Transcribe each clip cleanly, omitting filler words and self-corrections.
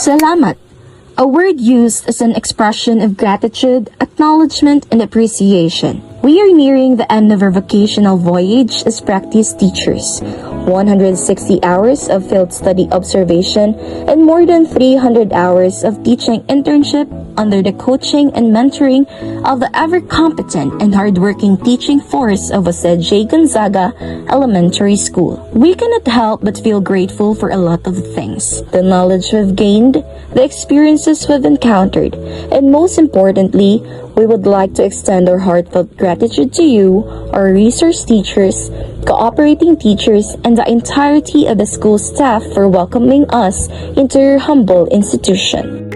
Salamat, a word used as an expression of gratitude, acknowledgement, and appreciation. We are nearing the end of our vocational voyage as practice teachers. 160 hours of field study observation and more than 300 hours of teaching internship under the coaching and mentoring of the ever-competent and hardworking teaching force of JJGES Gonzaga Elementary School. We cannot help but feel grateful for a lot of things. The knowledge we've gained, the experiences we've encountered, and most importantly, we would like to extend our heartfelt gratitude to you, our resource teachers, cooperating teachers, and the entirety of the school staff for welcoming us into your humble institution.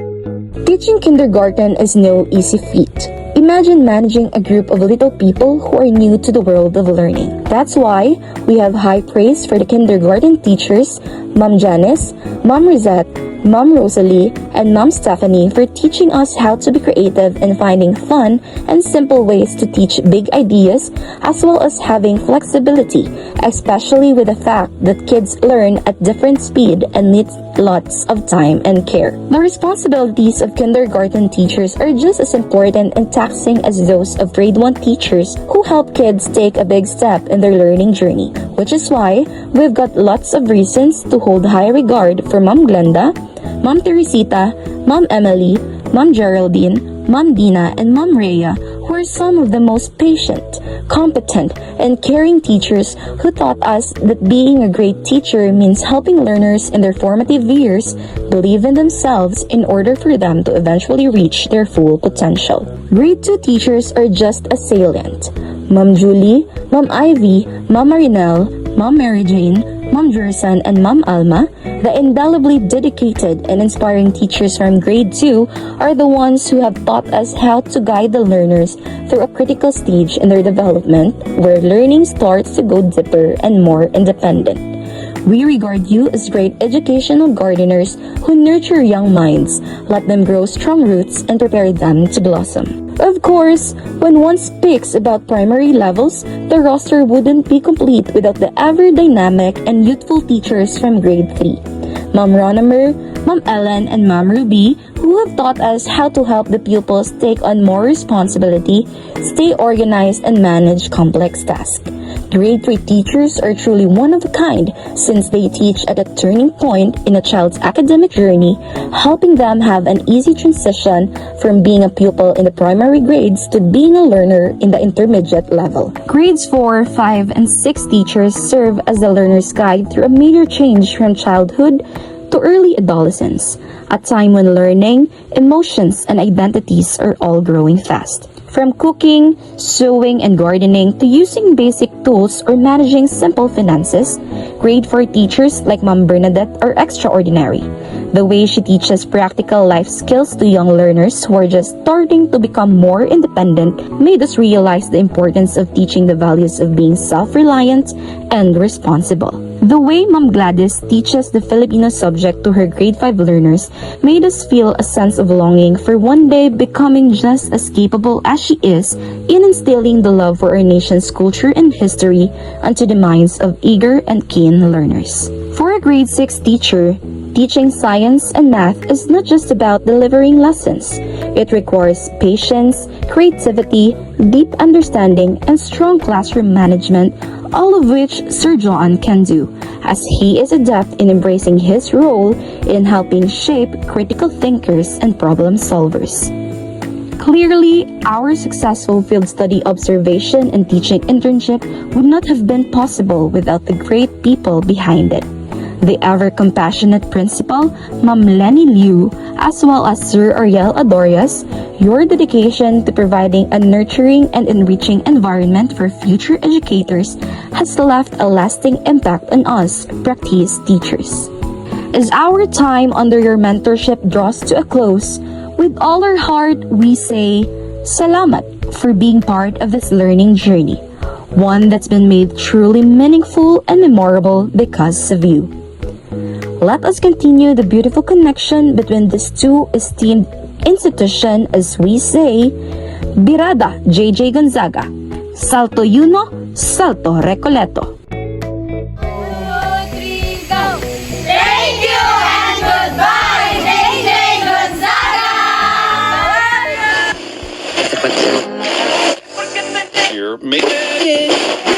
Teaching kindergarten is no easy feat. Imagine managing a group of little people who are new to the world of learning. That's why we have high praise for the kindergarten teachers, Ma'am Janice, Ma'am Rosette, Ma'am Rosalie, and Ma'am Stephanie for teaching us how to be creative and finding fun and simple ways to teach big ideas, as well as having flexibility, especially with the fact that kids learn at different speed and need lots of time and care. The responsibilities of kindergarten teachers are just as important and taxing as those of grade 1 teachers who help kids take a big step in their learning journey, which is why we've got lots of reasons to hold high regard for Ma'am Glenda, Ma'am Teresita, Ma'am Emily, Ma'am Geraldine, Ma'am Dina, and Ma'am Rhea, who are some of the most patient, competent, and caring teachers who taught us that being a great teacher means helping learners in their formative years believe in themselves in order for them to eventually reach their full potential. Grade 2 teachers are just as salient. Ma'am Julie, Ma'am Ivy, Ma'am Marinelle, Ma'am Mary Jane, Ma'am Jerson, and Ma'am Alma, the indelibly dedicated and inspiring teachers from grade 2 are the ones who have taught us how to guide the learners through a critical stage in their development where learning starts to go deeper and more independent. We regard you as great educational gardeners who nurture young minds, let them grow strong roots, and prepare them to blossom. Of course, when one speaks about primary levels, the roster wouldn't be complete without the ever-dynamic and youthful teachers from grade 3. Ma'am Ronamer, Ma'am Ellen, and Ma'am Ruby, who have taught us how to help the pupils take on more responsibility, stay organized, and manage complex tasks. Grade 3 teachers are truly one of a kind since they teach at a turning point in a child's academic journey, helping them have an easy transition from being a pupil in the primary grades to being a learner in the intermediate level. Grades 4, 5, and 6 teachers serve as the learner's guide through a major change from childhood to early adolescence, a time when learning, emotions, and identities are all growing fast. From cooking, sewing, and gardening to using basic tools or managing simple finances, grade 4 teachers like Ma'am Bernadette are extraordinary. The way she teaches practical life skills to young learners who are just starting to become more independent made us realize the importance of teaching the values of being self-reliant and responsible. The way Ma'am Gladys teaches the Filipino subject to her grade 5 learners made us feel a sense of longing for one day becoming just as capable as she is in instilling the love for our nation's culture and history onto the minds of eager and keen learners. For a grade 6 teacher, teaching science and math is not just about delivering lessons. It requires patience, creativity, deep understanding, and strong classroom management, all of which Sir John can do, as he is adept in embracing his role in helping shape critical thinkers and problem solvers. Clearly, our successful field study observation and teaching internship would not have been possible without the great people behind it. The ever-compassionate principal, Ma'am Lenny Liu, as well as Sir Ariel Adorias, your dedication to providing a nurturing and enriching environment for future educators has left a lasting impact on us, practice teachers. As our time under your mentorship draws to a close, with all our heart we say, Salamat for being part of this learning journey, one that's been made truly meaningful and memorable because of you. Let us continue the beautiful connection between these two esteemed institutions as we say, Birada JJ Gonzaga, Salto Yuno, Salto Recoleto. Thank you and goodbye, JJ! making